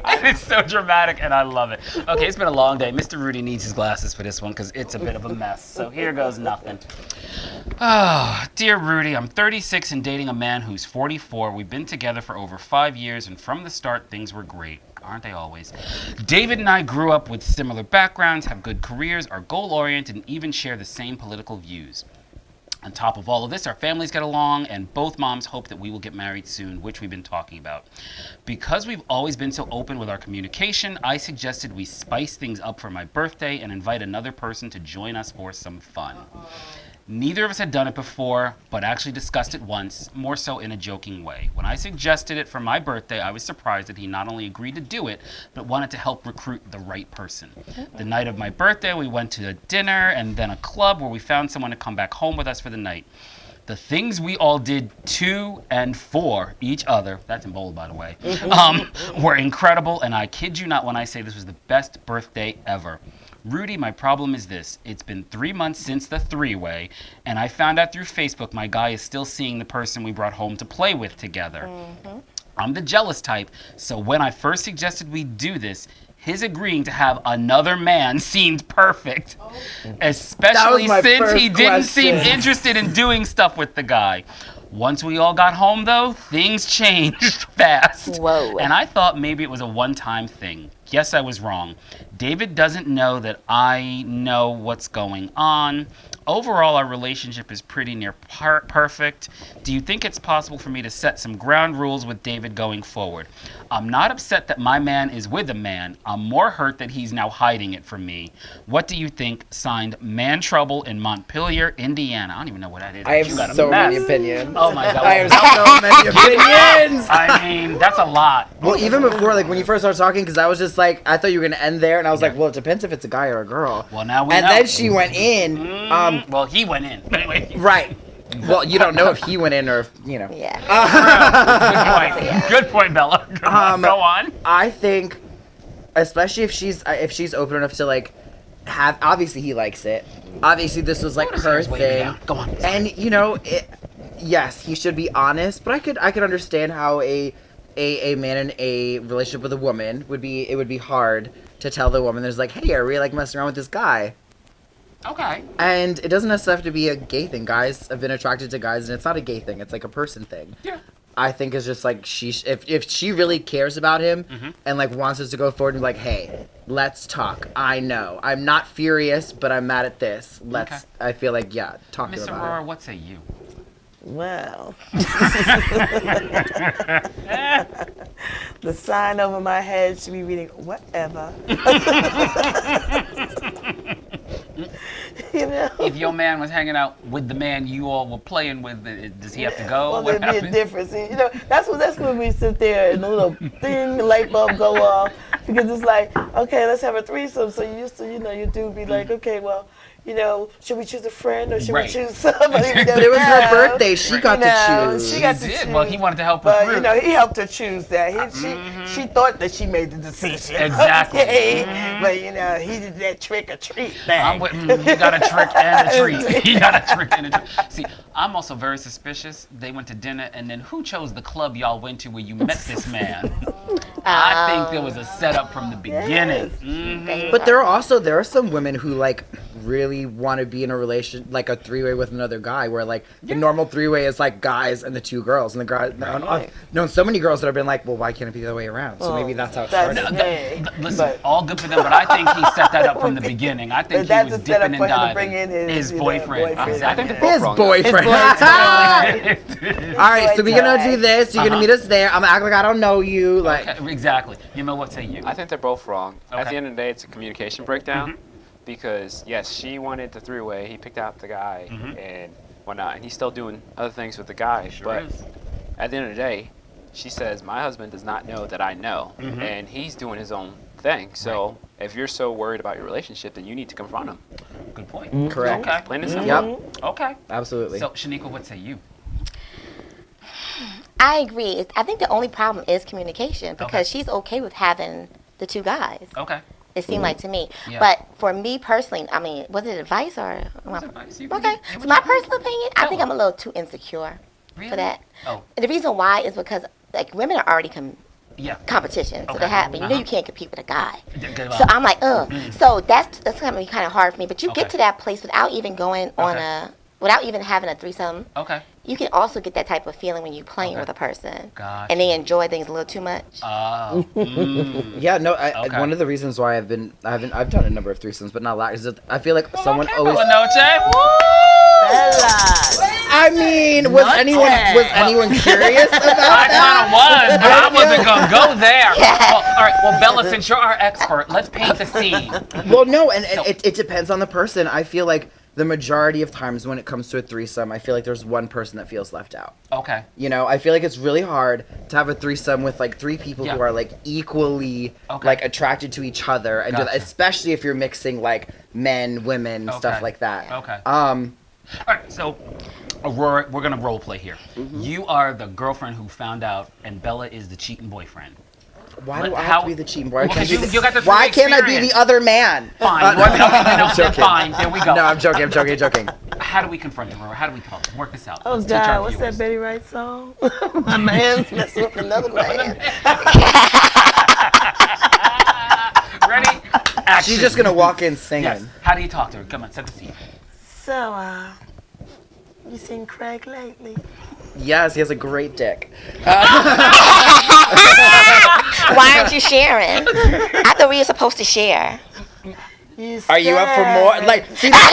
did. It's so dramatic, and I love it. Okay, it's been a long day. Mr. Rudy needs his glasses for this one because it's a bit of a mess. So here goes nothing. Oh, dear Rudy, I'm 36 and dating a man who's 44. We've been together for over 5 years, and from the start, things were great. Aren't they always? David and I grew up with similar backgrounds, have good careers, are goal-oriented, and even share the same political views. On top of all of this, our families get along, and both moms hope that we will get married soon, which we've been talking about. Because we've always been so open with our communication, I suggested we spice things up for my birthday and invite another person to join us for some fun. Neither of us had done it before, but actually discussed it once, more so in a joking way. When I suggested it for my birthday, I was surprised that he not only agreed to do it, but wanted to help recruit the right person. The night of my birthday, we went to a dinner and then a club where we found someone to come back home with us for the night. The things we all did to and for each other, that's in bold by the way, were incredible, and I kid you not when I say this was the best birthday ever. Rudy, my problem is this. It's been 3 months since the three-way, and I found out through Facebook my guy is still seeing the person we brought home to play with together. I'm the jealous type, so when I first suggested we do this, his agreeing to have another man seemed perfect, especially since he didn't seem interested in doing stuff with the guy. Once we all got home, though, things changed fast. Whoa. And I thought maybe it was a one-time thing. Yes, I was wrong. David doesn't know that I know what's going on. Overall, our relationship is pretty near perfect. Do you think it's possible for me to set some ground rules with David going forward? I'm not upset that my man is with a man. I'm more hurt that he's now hiding it from me. What do you think? Signed, Man Trouble in Montpelier, Indiana. I don't even know what that is. I have so many opinions. Oh my God. I have so many opinions. I mean, that's a lot. Well, even before, like, when you first started talking, because I was just like, I thought you were going to end there, and I was like, well, it depends if it's a guy or a girl. Well, now we know. And then she went in. Well, he went in. Anyway. Right. Well, you don't know if he went in or if, you know. Yeah. Good point. Good point, Bella. Go on. I think, especially if she's open enough to, like, have, obviously he likes it. Obviously this was, like, her thing. Go on. And, you know, yes, he should be honest, but I could understand how a man in a relationship with a woman would be hard to tell the woman there's like, hey, I really like messing around with this guy. Okay. And it doesn't necessarily have to be a gay thing. Guys have been attracted to guys, and it's not a gay thing. It's like a person thing. Yeah. I think it's just like if she really cares about him and like wants us to go forward and be like, hey, let's talk. I know I'm not furious, but I'm mad at this. I feel like talk to Miss about Aurora, it. what say you? Well, the sign over my head should be reading whatever. You know? If your man was hanging out with the man you all were playing with, does he have to go? Well, What there'd be a happens? difference. You know, that's when we sit there and the little thing, the light bulb go off, because it's like, okay, let's have a threesome. So you used to, you know, you do be like, okay, well, you know, should we choose a friend or should we choose somebody? But it was her birthday. She got to choose. She got to did. choose. Well, he wanted to help But, recruit. you know, he helped her choose that. She thought that she made the decision. Exactly. Okay? But, you know, he did that trick or treat thing. I'm with, you got a trick and a treat. He got a trick and a treat. See, I'm also very suspicious. They went to dinner, and then who chose the club y'all went to where you met this man? I think there was a setup from the beginning. Yes. But there are some women who like really want to be in a relation, like a three-way with another guy, where like the normal three-way is like guys and the two girls, and the guys. I've known so many girls that have been like, well, why can't it be the other way around? So maybe that's how it started. Listen, all good for them, but I think he set that up from the beginning. I think he was dipping and diving. His boyfriend. I think they're His both wrong. boyfriend. All right, so we're gonna do this. You're gonna meet us there. I'm gonna act like I don't know you. Like exactly. You know what? Say you. I think they're both wrong. Okay. At the end of the day, it's a communication breakdown. Because yes, she wanted the three-way. He picked out the guy and whatnot, and he's still doing other things with the guy. But at the end of the day, she says, "My husband does not know that I know, and he's doing his own thing. So if you're so worried about your relationship, then you need to confront him." Good point. Correct. Okay. Plain and simple. Yep. Okay. Absolutely. So, Shaniqua, what say you? I agree. I think the only problem is communication because she's okay with having the two guys. Okay. It seemed like to me. Yeah. But for me personally, I mean, was it advice or? Advice. Okay. So my personal opinion, I think I'm a little too insecure for that. Oh. And the reason why is because like women are already competition. So Okay. they have, you know, Uh-huh. you can't compete with a guy. Good So luck. I'm like, ugh. So that's gonna be kind of hard for me. But you Okay. get to that place without even going on Okay. without even having a threesome. Okay. You can also get that type of feeling when you're playing Okay. with a person, Gotcha. and they enjoy things a little too much. Oh. Yeah, no. Okay. One of the reasons why I've done a number of threesomes, but not a lot, is that I feel like someone always. Bella Noche. I mean, was anyone curious about I that? kind of was, but I wasn't gonna go there. Well, all right. Well, Bella, since you're our expert, let's paint the scene. Well, no, and it depends on the person. I feel like the majority of times when it comes to a threesome, I feel like there's one person that feels left out. Okay. You know, I feel like it's really hard to have a threesome with like 3 people who are like equally like attracted to each other, and do that, especially if you're mixing like men, women, stuff like that. Okay. All right, so Aurora, we're gonna role play here. You are the girlfriend who found out, and Bella is the cheating boyfriend. Why do I have to be the cheating boy? Well, you got the Why can't I be the other man? Fine. I'm joking. Fine. There we go. No, I'm joking. How do we confront Aurora? How do we talk? Work this out. Oh Let's teach our God, what's viewers. that Betty Wright song? My man's messing with another man. Ready? Action. She's just gonna walk in singing. Yes. How do you talk to her? Come on, set the scene. So, you seen Craig lately? Yes, he has a great dick. Why aren't you sharing? I thought we were supposed to share. Are you up for more? Like, see, that's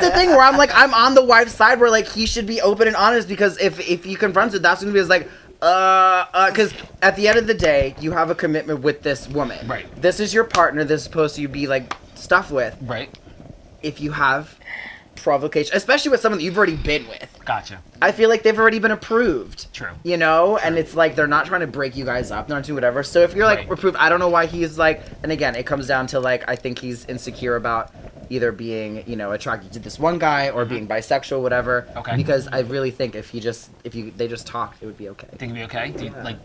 the thing where I'm like, I'm on the wife's side where like he should be open and honest, because if he confronts it, that's when he was like, because at the end of the day, you have a commitment with this woman. Right. This is your partner. This is supposed to be like stuff with. Right. If you have provocation, especially with someone that you've already been with. Gotcha. I feel like they've already been approved. True. You know, and it's like they're not trying to break you guys up. They're not doing whatever. So if you're like approved, I don't know why he's like. And again, it comes down to like I think he's insecure about either being attracted to this one guy or being bisexual, whatever. Okay. Because I really think if they just talked, it would be okay. Think it'd be okay?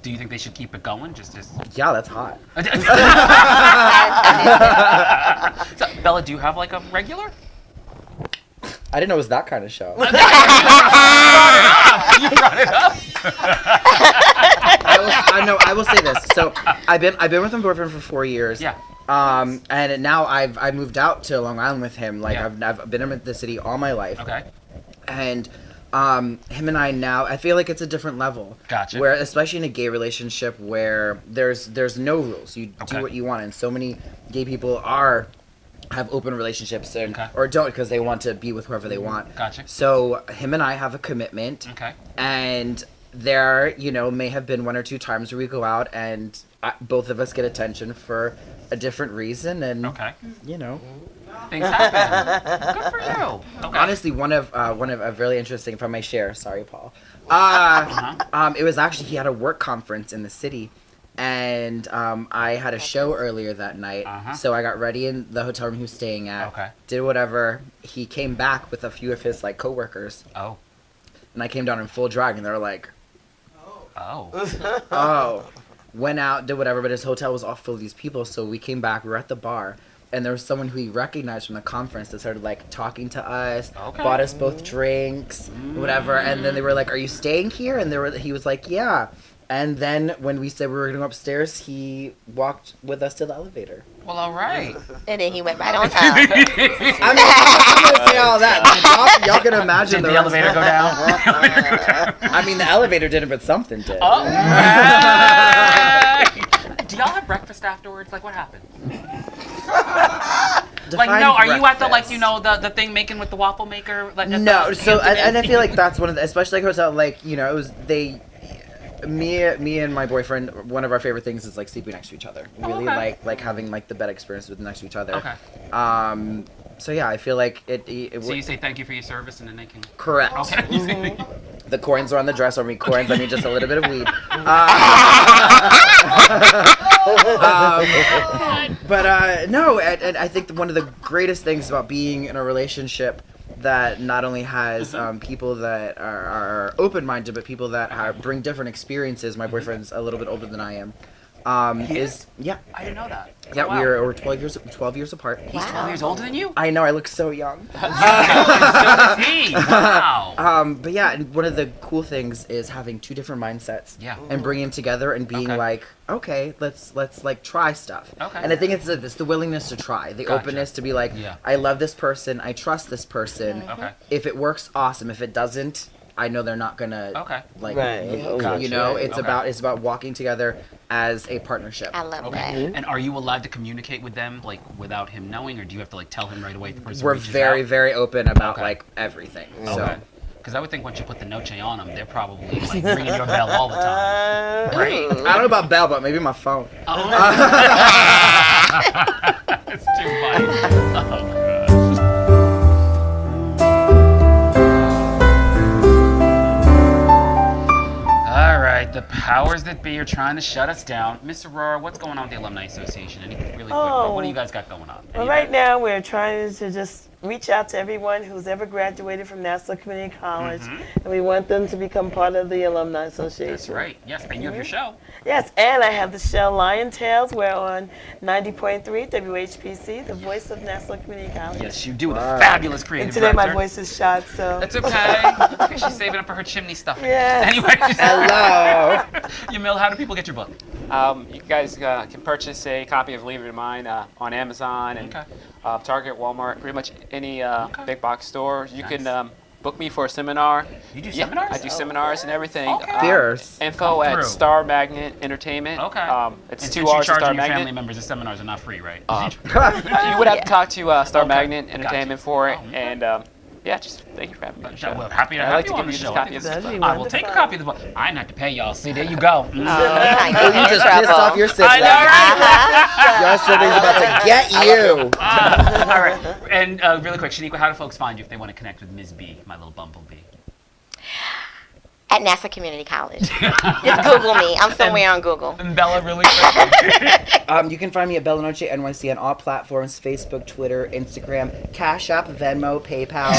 Do you think they should keep it going? Just. Yeah, that's hot. So, Bella, do you have like a regular? I didn't know it was that kind of show. You brought it up. I will say this. So I've been with my boyfriend for 4 years. Yeah. And now I moved out to Long Island with him. Like Yeah. I've been in the city all my life. Okay. And him and I now, I feel like it's a different level. Gotcha. Where especially in a gay relationship where there's no rules. You do what you want, and so many gay people have open relationships or don't because they want to be with whoever they want. Gotcha. So him and I have a commitment. Okay. And there, may have been 1 or 2 times where we go out and both of us get attention for a different reason, and things happen. Good for you. Okay. Honestly, one of a really interesting, if I may share. Sorry, Paul. It was actually he had a work conference in the city. And I had a show earlier that night, so I got ready in the hotel room he was staying at. Okay. Did whatever. He came back with a few of his coworkers. Oh. And I came down in full drag, and they were like, "Oh, oh." Went out, did whatever, but his hotel was all full of these people. So we came back. We were at the bar, and there was someone who he recognized from the conference that started talking to us, bought us both drinks, whatever. And then they were like, "Are you staying here?" And he was like, "Yeah." And then when we said we were going to go upstairs, he walked with us to the elevator. Well, all right. And then he went right on up. I'm going to say all that. Y'all can imagine Did the elevator go down? I mean, the elevator didn't, but something did. Oh, right. Do y'all have breakfast afterwards? Like, what happened? Are you at the the thing making with the waffle maker? No, so and I feel like that's one of the, especially hotel, it was me and my boyfriend, one of our favorite things is sleeping next to each other. We really like having the bed experience with next to each other. Okay. So yeah, I feel like it So you say thank you for your service and then they can. Correct. Okay. Mm-hmm. The coins are on the dresser. I mean coins. I mean just a little bit of weed. No, and I think one of the greatest things about being in a relationship that not only has people that are open-minded, but people that bring different experiences. My boyfriend's a little bit older than I am. is yeah. I didn't know that. Yeah, Wow. we're 12 years apart. He's 12 years older than you? I know, I look so young. So does he. Wow. But yeah, and one of the cool things is having two different mindsets. Yeah. And bringing them together and being like, okay, let's like try stuff. Okay. And I think it's the willingness to try, the Gotcha. openness to be like, Yeah. I love this person, I trust this person. Okay. If it works, awesome. If it doesn't, I know they're not gonna like Right. leave, you know. Right. It's about walking together as a partnership. I love Okay. that. And are you allowed to communicate with them like without him knowing, or do you have to like tell him right away if the person We're reaches very out? very open about Okay. like everything. Okay. So Because I would think once you put the noche on them, they're probably like ringing your bell all the time. Right? I don't know about bell, but maybe my phone. It's too funny. Oh, God. All right, the powers that be are trying to shut us down. Miss Aurora, what's going on with the Alumni Association? Anything really quick? What do you guys got going on? Well, right now we're trying to just reach out to everyone who's ever graduated from Nassau Community College, and we want them to become part of the Alumni Association. That's right. Yes, and you have your show. Yes, and I have the show Lion Tales. We're on 90.3 WHPC, the voice of Nassau Community College. Yes, you do. The fabulous creative And today my director. voice is shot, so. That's okay. That's okay. She's saving up for her chimney stuff. Yes. Anyway, Hello. Yamil, how do people get your book? You guys can purchase a copy of Leave It in Mind on Amazon and Target, Walmart, pretty much any big box store. You can book me for a seminar. You do seminars? I do seminars and everything. Okay. Fierce. Info at through. Star Magnet Entertainment. Okay. It's And 2 since you're hours at charging Star your family Magnet. members, the seminars are not free, right? You would have to talk to Star Okay. Magnet Gotcha. Entertainment for it, Oh, and yeah, just thank you for having me on the show. Well, happy to I'd have like you to on give the you show. this copy of That'd this be book. I will take a wonderful. copy of the book. I didn't have to pay y'all. See, there you go. Oh, You just pissed off your sibling. I know, right? Your sibling's about to get you. All right. And really quick, Shaniqua, how do folks find you if they want to connect with Ms. B, my little bumblebee? At Nassau Community College. Just Google me. I'm somewhere on Google. And Bella, really quick. You can find me at Bella Noche NYC on all platforms: Facebook, Twitter, Instagram, Cash App, Venmo, PayPal.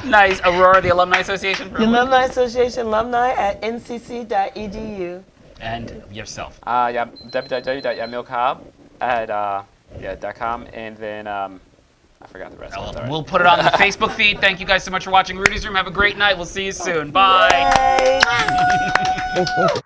Nice. Aurora, the Alumni Association. The Alumni Association alumni at ncc.edu. And yourself. Yeah, www.yamilcobb at .com, and then I forgot the rest. Of it. We'll put it on the Facebook feed. Thank you guys so much for watching Rudy's Room. Have a great night. We'll see you soon. Bye. Yay.